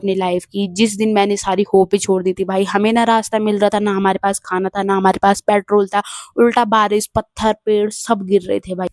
अपनी लाइफ की। जिस दिन मैंने सारी होप ही छोड़ दी थी भाई, हमें ना रास्ता मिल रहा था, ना हमारे पास खाना था, ना हमारे पास पेट्रोल था, उल्टा बारिश, पत्थर, पेड़ सब गिर रहे थे भाई।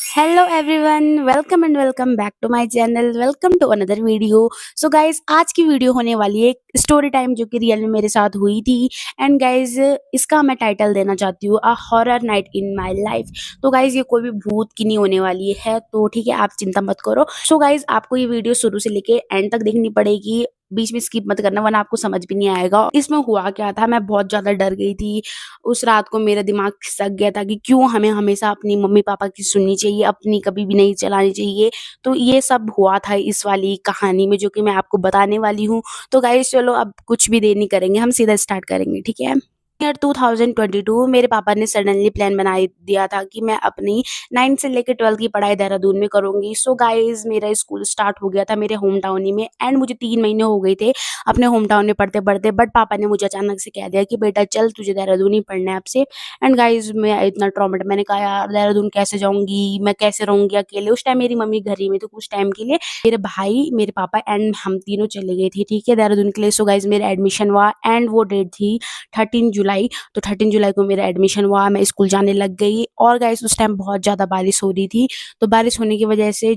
Hello everyone, welcome and welcome back to my channel, welcome to another video. So guys, आज की वीडियो होने वाली है एक स्टोरी टाइम जो कि रियल में मेरे साथ हुई थी। एंड गाइज, इसका मैं टाइटल देना चाहती हूँ a horror night in my life. तो गाइज, ये कोई भी भूत की नहीं होने वाली है, तो ठीक है, आप चिंता मत करो। सो गाइज, आपको ये वीडियो शुरू से लेके एंड तक देखनी पड़ेगी, बीच में स्किप मत करना वरना आपको समझ भी नहीं आएगा। इसमें हुआ क्या था, मैं बहुत ज्यादा डर गई थी। उस रात को मेरा दिमाग खिसक गया था कि क्यों हमें हमेशा अपनी मम्मी पापा की सुननी चाहिए, अपनी कभी भी नहीं चलानी चाहिए। तो ये सब हुआ था इस वाली कहानी में, जो कि मैं आपको बताने वाली हूँ। तो गाइस चलो, अब कुछ भी देर नहीं करेंगे, हम सीधा स्टार्ट करेंगे, ठीक है। ईयर 2022 मेरे पापा ने सडनली प्लान बना दिया था कि मैं अपनी 9th से लेकर 12th की पढ़ाई देहरादून में करूंगी। सो गाइज, मेरा स्कूल स्टार्ट हो गया था मेरे होम टाउन ही में। एंड मुझे 3 महीने हो गए थे अपने होम टाउन में पढ़ते पढ़ते। बट पापा ने मुझे अचानक से कह दिया कि बेटा चल, तुझे देहरादून ही पढ़ना है अब से। एंड गाइज, मैं इतना ट्रॉमेट, मैंने कहा यार देहरादून कैसे जाऊंगी, मैं कैसे रहूंगी अकेले। उस टाइम मेरी मम्मी घर ही में, तो कुछ टाइम के लिए मेरे भाई, मेरे पापा एंड हम तीनों चले गए थे, ठीक है, देहरादून के लिए। सो गाइज, मेरा एडमिशन हुआ एंड वो डेट थी 13 जुलाई। तो 13 जुलाई को मेरा एडमिशन हुआ, मैं स्कूल जाने लग गई। और गाइस, उस टाइम बहुत ज़्यादा बारिश हो रही थी। तो बारिश होने की वजह से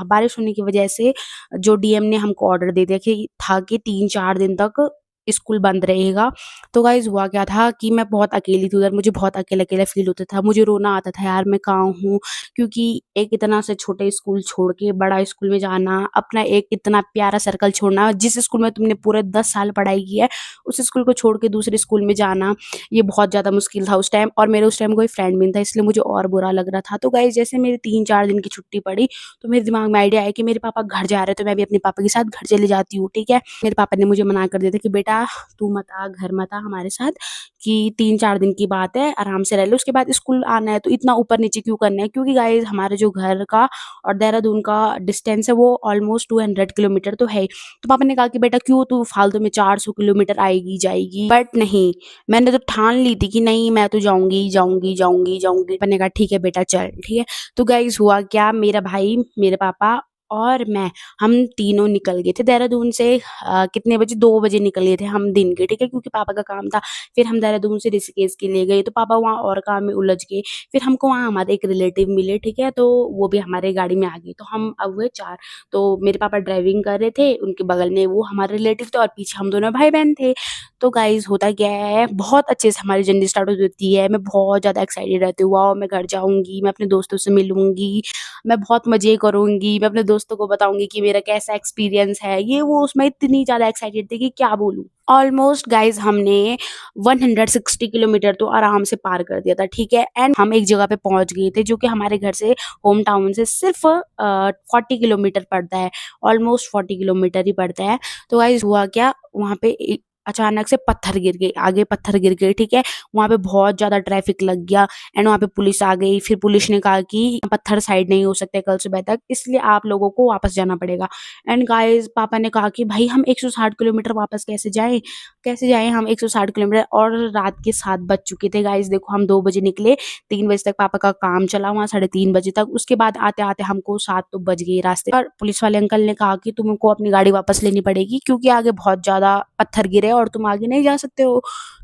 बारिश होने की वजह से जो डीएम ने हमको ऑर्डर दे दिया कि 3-4 दिन तक स्कूल बंद रहेगा। तो गाइस, हुआ क्या था कि मैं बहुत अकेली थी उधर, मुझे बहुत अकेला अकेला फील होता था, मुझे रोना आता था यार मैं कहाँ हूँ। क्योंकि एक इतना से छोटे स्कूल छोड़ के बड़ा स्कूल में जाना, अपना एक इतना प्यारा सर्कल छोड़ना, जिस स्कूल में तुमने पूरे 10 साल पढ़ाई की है, उस स्कूल को छोड़ के दूसरे स्कूल में जाना, ये बहुत ज़्यादा मुश्किल था उस टाइम। और मेरे उस टाइम कोई फ्रेंड भी नहीं था, इसलिए मुझे और बुरा लग रहा था। तो गाइस, जैसे मेरी 3-4 दिन की छुट्टी पड़ी, तो मेरे दिमाग में आइडिया आया कि मेरे पापा घर जा रहे हैं, तो मैं भी अपने पापा के साथ घर चली जाती हूँ, ठीक है। मेरे पापा ने मुझे मना कर दिया था कि बेटा तू मत आ, घर मत आ हमारे साथ, कि 3-4 दिन की बात है, आराम से रह लो, उसके बाद स्कूल आना है तो इतना ऊपर नीचे क्यों करना है। क्योंकि गाइस, हमारे जो घर का और देहरादून का डिस्टेंस है वो ऑलमोस्ट 200 किलोमीटर तो है। तो पापा ने कहा कि बेटा क्यों तू फालतू में 400 किलोमीटर आएगी जाएगी। बट नहीं, मैंने तो ठान ली थी कि नहीं, मैं तो जाऊंगी जाऊंगी जाऊंगी जाऊंगी। पापा ने कहा ठीक है बेटा चल, ठीक है। तो गाइस, हुआ क्या, मेरा भाई, मेरे पापा और मैं, हम तीनों निकल गए थे देहरादून से। कितने बजे, 2 बजे निकल गए थे हम दिन के, ठीक है, क्योंकि पापा का काम था। फिर हम देहरादून से ऋषिकेश के लिए गए, तो पापा वहाँ और काम में उलझ गए। फिर हमको वहाँ हमारे एक रिलेटिव मिले, ठीक है, तो वो भी हमारे गाड़ी में आ गए, तो हम अब हुए 4। तो मेरे पापा ड्राइविंग कर रहे थे, उनके बगल में वो हमारे रिलेटिव थे और पीछे हम दोनों भाई बहन थे। तो गाइज, होता क्या है, बहुत अच्छे से हमारी जर्नी स्टार्ट हो जाती है। मैं बहुत ज़्यादा एक्साइटेड रहती हूँ, वाओ मैं घर जाऊँगी, मैं अपने दोस्तों से मिलूंगी, मैं बहुत मज़े करूँगी, मैं अपने दोस्तों को बताऊँगी कि मेरा कैसा एक्सपीरियंस है, ये वो। उसमें इतनी ज़्यादा एक्साइटेड थी कि क्या बोलूँ। ऑलमोस्ट गाइज, हमने 160 किलोमीटर तो आराम से पार कर दिया था, ठीक है। एंड हम एक जगह पे पहुंच गए थे जो कि हमारे घर से, होम टाउन से सिर्फ 40 किलोमीटर पड़ता है, ऑलमोस्ट 40 किलोमीटर ही पड़ता है। तो गाइज, हुआ क्या, वहाँ पे अचानक से पत्थर गिर गए, आगे पत्थर गिर गए, ठीक है। वहाँ पे बहुत ज्यादा ट्रैफिक लग गया एंड वहाँ पे पुलिस आ गई। फिर पुलिस ने कहा कि पत्थर साइड नहीं हो सकते कल सुबह तक, इसलिए आप लोगों को वापस जाना पड़ेगा। एंड गाइस, पापा ने कहा कि भाई हम 160 किलोमीटर वापस कैसे जाएं हम 160 किलोमीटर। और रात के 7 बज चुके थे गाइस, देखो हम 2 बजे निकले, 3 बजे तक पापा का काम चला वहाँ, 3:30 बजे तक। उसके बाद आते आते हमको 7 तो बज गए रास्ते पर। पुलिस वाले अंकल ने कहा कि तुमको अपनी गाड़ी वापस लेनी पड़ेगी, क्योंकि आगे बहुत ज्यादा पत्थर गिरे और तुम आगे नहीं जा सकते हो।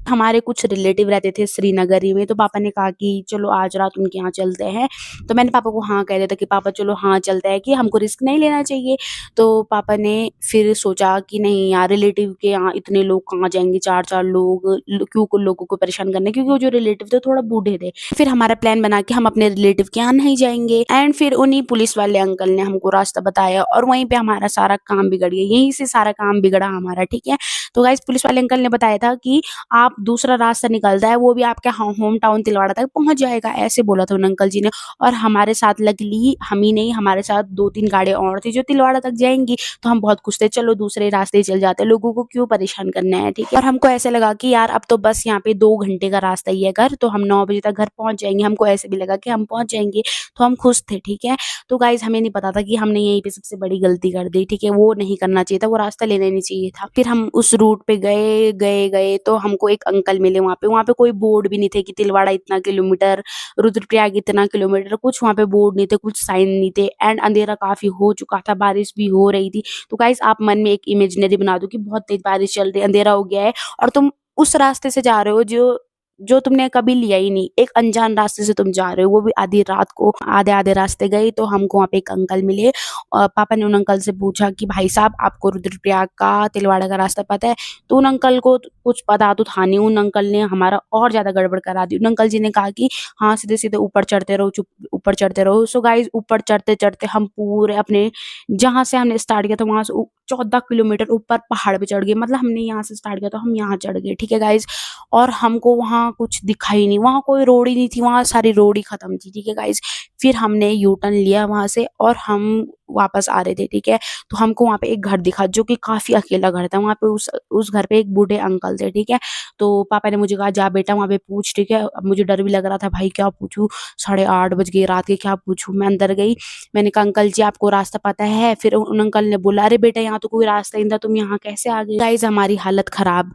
हमारे कुछ रिलेटिव रहते थे श्रीनगर ही में, तो पापा ने कहा कि चलो आज रात उनके यहाँ चलते हैं। तो मैंने पापा को हाँ कह दिया था कि पापा चलो हाँ चलते हैं, कि हमको रिस्क नहीं लेना चाहिए। तो पापा ने फिर सोचा कि नहीं यार, रिलेटिव के यहाँ इतने लोग कहाँ जाएंगे, 4-4 लोग, क्यों को लोगों को परेशान करने, क्योंकि वो जो रिलेटिव थे थोड़ा बूढ़े थे। फिर हमारा प्लान बना कि हम अपने रिलेटिव के यहाँ नहीं जाएंगे। एंड फिर उन्हीं पुलिस वाले अंकल ने हमको रास्ता बताया और वहीं पे हमारा सारा काम बिगड़ गया, यहीं से सारा काम बिगड़ा हमारा, ठीक है। तो गाइस, पुलिस वाले अंकल ने बताया था कि आप दूसरा रास्ता निकलता है, वो भी आपके होम टाउन तिलवाड़ा तक पहुंच जाएगा, ऐसे बोला था उन अंकल जी ने। और हमारे साथ लकीली हम ही नहीं, हमारे साथ 2-3 गाड़ियां और थी जो तिलवाड़ा तक जाएंगी। तो हम बहुत खुश थे, चलो दूसरे रास्ते चल जाते, लोगों को क्यों परेशान करना है, ठीक है। और हमको ऐसे लगा कि यार अब तो बस यहाँ पे 2 घंटे का रास्ता ही है घर, तो हम 9 बजे तक घर पहुंच जाएंगे, हमको ऐसे भी लगा कि हम पहुंच जाएंगे। तो हम खुश थे, ठीक है। तो गाइज, हमें नहीं पता था कि हमने यहीं पे सबसे बड़ी गलती कर दी, ठीक है, वो नहीं करना चाहिए था, वो रास्ता लेना नहीं चाहिए था। फिर हम उस रूट पे गए गए गए तो हमको एक अंकल मिले वहाँ पे कोई बोर्ड भी नहीं थे कि तिलवाड़ा इतना किलोमीटर, रुद्रप्रयाग इतना किलोमीटर, कुछ वहाँ पे बोर्ड नहीं थे, कुछ साइन नहीं थे एंड अंधेरा काफी हो चुका था, बारिश भी हो रही थी। तो गाइस आप मन में एक इमेजिनरी बना दो कि बहुत तेज बारिश चल रही है, अंधेरा हो गया है और तुम उस रास्ते से जा रहे हो जो जो तुमने कभी लिया ही नहीं, एक अनजान रास्ते से तुम जा रहे हो, वो भी आधी रात को। आधे आधे रास्ते गए तो हमको वहाँ पे एक अंकल मिले और पापा ने उन अंकल से पूछा कि भाई साहब आपको रुद्रप्रयाग का तिलवाड़ा का रास्ता पता है? तो उन अंकल को कुछ पता तो था नहीं, उन अंकल ने हमारा और ज्यादा गड़बड़ करा दी। उन अंकल जी ने कहा कि हाँ सीधे सीधे ऊपर चढ़ते रहो, चुप ऊपर चढ़ते रहो। सो गाइज ऊपर चढ़ते चढ़ते हम पूरे अपने जहाँ से हमने स्टार्ट किया था वहां से 14 किलोमीटर ऊपर पहाड़ पे चढ़ गए। मतलब हमने यहाँ से स्टार्ट किया तो हम यहाँ चढ़ गए, ठीक है गाइज। और हमको वहाँ कुछ दिखा ही नहीं, वहाँ कोई रोड ही नहीं थी, वहाँ सारी रोड ही खत्म थी, ठीक है गाइज। फिर हमने यू टर्न लिया वहां से और हम वापस आ रहे थे, ठीक है। तो हमको वहाँ पे एक घर दिखा जो कि काफी अकेला घर था। वहाँ पे उस घर पे एक बूढ़े अंकल थे, ठीक है। तो पापा ने मुझे कहा जा बेटा वहाँ पे पूछ, ठीक है। अब मुझे डर भी लग रहा था, भाई क्या पूछूं, 8:30 बज गए रात के, क्या पूछूं। मैं अंदर गई, मैंने कहा अंकल जी आपको रास्ता पता है? फिर उन अंकल ने बोला अरे बेटा यहाँ तो कोई रास्ता ही नहीं था, तुम यहाँ कैसे आ गए? गाइस हमारी हालत खराब,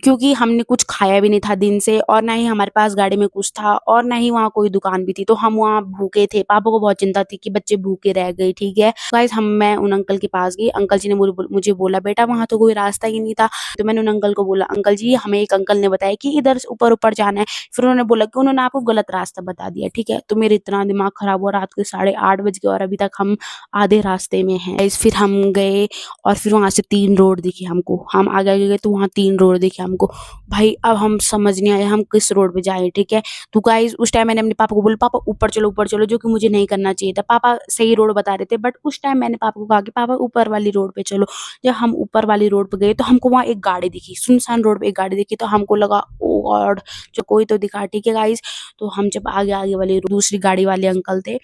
क्योंकि हमने कुछ खाया भी नहीं था दिन से और ना ही हमारे पास गाड़ी में कुछ था और ना ही वहाँ कोई दुकान भी थी। तो हम वहाँ भूखे थे, पापा को बहुत चिंता थी कि बच्चे भूखे रह गए, ठीक है। गाइस मैं उन अंकल के पास गई, अंकल जी ने मुझे बोला बेटा वहाँ तो कोई रास्ता ही नहीं था। तो मैंने उन अंकल को बोला अंकल जी हमें एक अंकल ने बताया कि इधर से ऊपर ऊपर जाना है। फिर उन्होंने बोला कि उन्होंने आपको गलत रास्ता बता दिया, ठीक है। तो मेरे इतना दिमाग खराब हुआ, रात के 8:30 बज गए और अभी तक हम आधे रास्ते में हैं। गाइस फिर हम गए और फिर वहां से 3 रोड दिखी हमको, हम आगे आगे गए तो वहाँ 3 रोड दिखे हमको। भाई अब हम समझ नहीं आया हम किस रोड पे जाए, ठीक है। तो गाइस उस टाइम मैंने अपने पापा को बोला पापा ऊपर चलो, जो कि मुझे नहीं करना चाहिए था। पापा सही रोड बता रहे थे बट उस टाइम मैंने पापा को कहा कि पापा ऊपर वाली रोड पे चलो। जब हम ऊपर वाली रोड पे गए तो हमको वहाँ एक गाड़ी दिखी, सुनसान रोड पे एक गाड़ी दिखी। तो हमको लगा ओ गॉड जो कोई तो दिखा, ठीक है गाइस। तो हम जब आगे आगे वाली दूसरी गाड़ी वाले अंकल थे,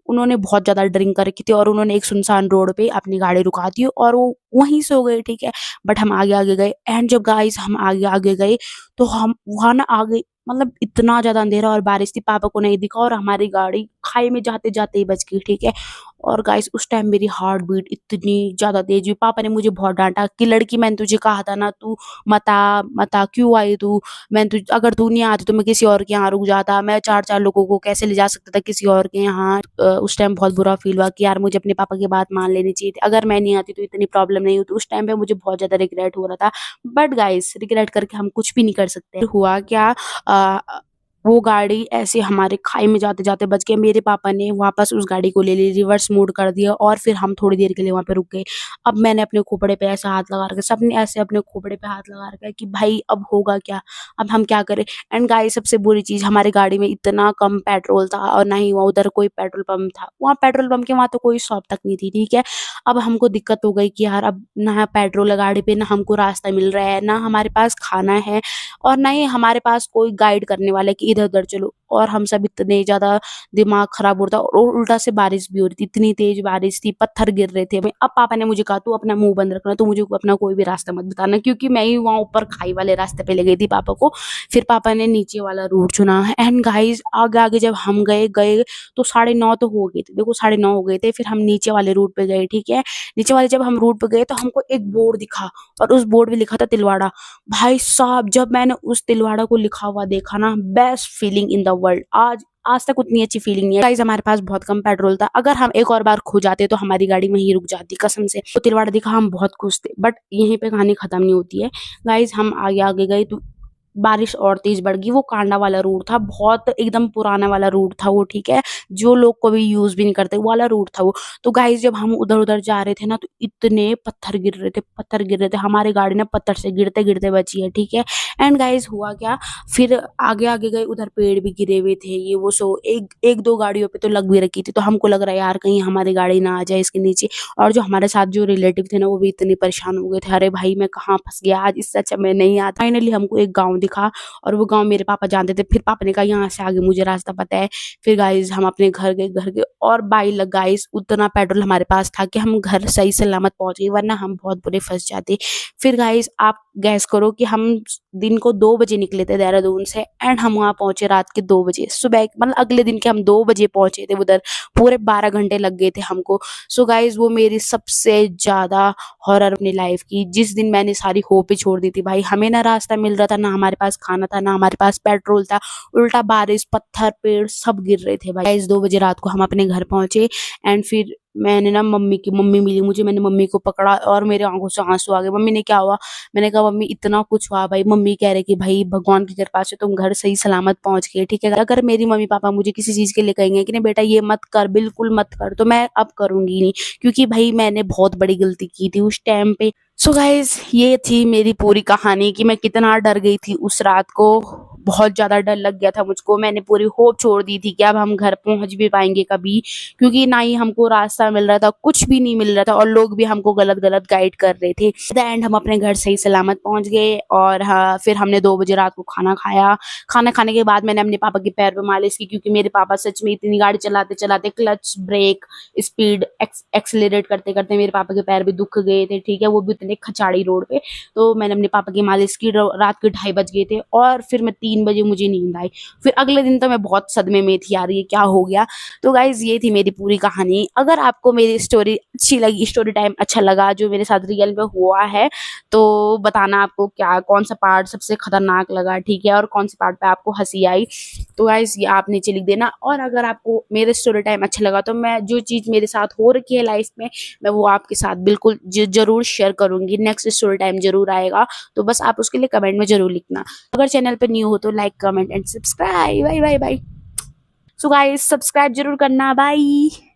उन्होंने बहुत ज्यादा ड्रिंक कर रखी थी और उन्होंने एक सुनसान रोड पे अपनी गाड़ी रुका दी और वो वहीं सो गए, ठीक है। बट हम आगे आगे गए एंड जब गाइस हम आगे आगे गए तो हम वहां ना आगे मतलब इतना ज्यादा अंधेरा और बारिश थी, पापा को नहीं दिखा और हमारी गाड़ी खाई में जाते जाते ही बच गई, ठीक है। और गाइस उस टाइम मेरी हार्ट बीट इतनी ज्यादा तेज हुई, पापा ने मुझे बहुत डांटा कि लड़की मैंने तुझे कहा था ना तू मता मता क्यों आई तू, मैं तुझ अगर तू नहीं आती तो मैं किसी और के यहाँ रुक जाता, मैं 4-4 लोगों को कैसे ले जा सकता था किसी और के यहाँ। उस टाइम बहुत बुरा फील हुआ कि यार मुझे अपने पापा की बात मान लेनी चाहिए थी, अगर मैं नहीं आती तो इतनी प्रॉब्लम नहीं होती। उस टाइम पे मुझे बहुत ज्यादा रिग्रेट हो रहा था बट गाइस रिग्रेट करके हम कुछ भी नहीं कर सकते। हुआ क्या, अ, वो गाड़ी ऐसे हमारे खाई में जाते जाते बच गई। मेरे पापा ने वापस उस गाड़ी को ले ली, रिवर्स मोड कर दिया और फिर हम थोड़ी देर के लिए वहां पे रुक गए। अब मैंने अपने खोपड़े पे ऐसा हाथ लगा रखा, सबने ऐसे अपने खोपड़े पे हाथ लगा रखा है कि भाई अब होगा क्या, अब हम क्या करें। एंड गाइस सबसे बुरी चीज, हमारी गाड़ी में इतना कम पेट्रोल था और ना ही वहाँ उधर कोई पेट्रोल पंप था, वहाँ पेट्रोल पंप के वहां तो कोई शॉप तक नहीं थी, ठीक है। अब हमको दिक्कत हो गई कि यार अब ना पेट्रोल है गाड़ी पे, ना हमको रास्ता मिल रहा है, ना हमारे पास खाना है और ना ही हमारे पास कोई गाइड करने वाला है कि इधर उधर चलो। और हम सब इतने ज्यादा दिमाग खराब हो रहा था और उल्टा से बारिश भी हो रही थी, इतनी तेज बारिश थी, पत्थर गिर रहे थे। अब पापा ने मुझे कहा तू अपना मुंह बंद रखना, तू मुझे अपना कोई भी रास्ता मत बताना, क्योंकि मैं ही वहां ऊपर खाई वाले रास्ते पे ले गई थी पापा को। फिर पापा ने नीचे वाला रूट चुना एंड गाइस आगे आगे जब हम गए गए तो 9:30 तो हो गए थे, देखो 9:30 हो गए थे। फिर हम नीचे वाले रूट पे गए, ठीक है। नीचे वाले जब हम रूट पे गए तो हमको एक बोर्ड दिखा और उस बोर्ड पे लिखा था तिलवाड़ा। भाई साहब जब मैंने उस तिलवाड़ा को लिखा हुआ देखा ना, best feeling in the world. आज आज तक उतनी अच्छी फीलिंग नहीं है। गाइस हमारे पास बहुत कम पेट्रोल था, अगर हम एक और बार खो जाते तो हमारी गाड़ी वहीं रुक जाती कसम से। तो तिलवाड़ा दिखा, हम बहुत खुश थे बट यहीं पे कहानी खत्म नहीं होती है। गाइस हम आगे आगे गए तो बारिश और तेज बढ़ गई। वो कांडा वाला रूट था, बहुत एकदम पुराना वाला रूट था वो, ठीक है। जो लोग कभी यूज भी नहीं करते वो वाला रूट था वो। तो गाइस जब हम उधर उधर जा रहे थे ना तो इतने पत्थर गिर रहे थे, पत्थर गिर रहे थे, हमारी गाड़ी ना पत्थर से गिरते गिरते बची है, ठीक है। एंड गाइस हुआ क्या, फिर आगे आगे गए, उधर पेड़ भी गिरे हुए थे, ये वो। सो एक एक दो गाड़ियों पे तो लग भी रखी थी, तो हमको लग रहा है यार कहीं हमारी गाड़ी ना आ जाए इसके नीचे। और जो हमारे साथ जो रिलेटिव थे ना वो भी इतने परेशान हो गए थे, अरे भाई मैं कहाँ फंस गया आज, इससे अच्छा मैं नहीं आता। फाइनली हमको एक गाँव दिखा और वो गाँव मेरे पापा जानते थे। फिर पापा ने कहा यहाँ से आगे मुझे रास्ता पता है। फिर गाइस हम अपने घर गए और बाई लग गाइस उतना पेट्रोल हमारे पास था कि हम घर सही सलामत पहुंच गए, वरना हम बहुत बुरे फंस जाते। फिर गाइस आप गैस करो कि हम दिन को 2 बजे निकले थे देहरादून से एंड हम वहाँ पहुंचे रात के 2 बजे सुबह, मतलब अगले दिन के हम 2 बजे पहुंचे थे उधर। पूरे 12 घंटे लग गए थे हमको। सो गाइज वो मेरी सबसे ज्यादा हॉरर अपनी लाइफ की, जिस दिन मैंने सारी होप ही छोड़ दी थी भाई। हमें ना रास्ता मिल रहा था, ना हमारे पास खाना था, ना हमारे पास पेट्रोल था। उल्टा बारिश, पत्थर, पेड़ सब गिर रहे थे भाई। इस 2 बजे रात को हम अपने घर पहुंचे एंड फिर मैंने ना मम्मी मिली मुझे, मैंने मम्मी को पकड़ा और मेरे आंखों से आंसू आ गए। मम्मी ने क्या हुआ? मैंने कहा मम्मी इतना कुछ हुआ भाई। मम्मी कह रहे कि भाई भगवान की कृपा से तुम घर सही सलामत पहुंच गए, ठीक है। अगर मेरी मम्मी पापा मुझे किसी चीज के लिए कहेंगे कि नहीं बेटा ये मत कर, बिल्कुल मत कर, तो मैं अब करूंगी नहीं, क्योंकि भाई मैंने बहुत बड़ी गलती की थी उस टाइम पे। सो गाइज ये थी मेरी पूरी कहानी कि मैं कितना डर गई थी उस रात को। बहुत ज्यादा डर लग गया था मुझको। मैंने पूरी होप छोड़ दी थी कि अब हम घर पहुंच भी पाएंगे कभी, क्योंकि ना ही हमको रास्ता मिल रहा था, कुछ भी नहीं मिल रहा था और लोग भी हमको गलत गलत गाइड कर रहे थे। द एंड हम अपने घर सही सलामत पहुंच गए और हाँ, फिर हमने 2 बजे रात को खाना खाया। खाना खाने के बाद मैंने अपने पापा के पैर पे मालिश की, क्योंकि मेरे पापा सच में इतनी गाड़ी चलाते चलाते क्लच ब्रेक स्पीड एक्सेलरेट करते करते मेरे पापा के पैर भी दुख गए थे, ठीक है, वो भी इतने खचाड़ी रोड पे। तो मैंने अपने पापा की मालिश की। रात के 2:30 बज गए थे और फिर मैं 3 बजे मुझे नींद आई। फिर अगले दिन तो मैं बहुत सदमे में थी, यार ये क्या हो गया। तो गाइज ये थी मेरी पूरी कहानी। अगर आपको मेरी स्टोरी अच्छी लगी, स्टोरी टाइम अच्छा लगा जो मेरे साथ रियल में हुआ है, तो बताना आपको क्या कौन सा पार्ट सबसे खतरनाक लगा, ठीक है, और कौन से पार्ट पे आपको हंसी आई। तो गाइज ये आप नीचे लिख देना। और अगर आपको मेरे स्टोरी टाइम अच्छा लगा तो मैं जो चीज़ मेरे साथ हो रखी है लाइफ में, मैं वो आपके साथ बिल्कुल जरूर शेयर करूंगी। नेक्स्ट स्टोरी टाइम जरूर आएगा, तो बस आप उसके लिए कमेंट में जरूर लिखना। अगर चैनल पे न्यू हो तो like comment and subscribe. Bye bye bye. So guys subscribe जरूर करना। बाय।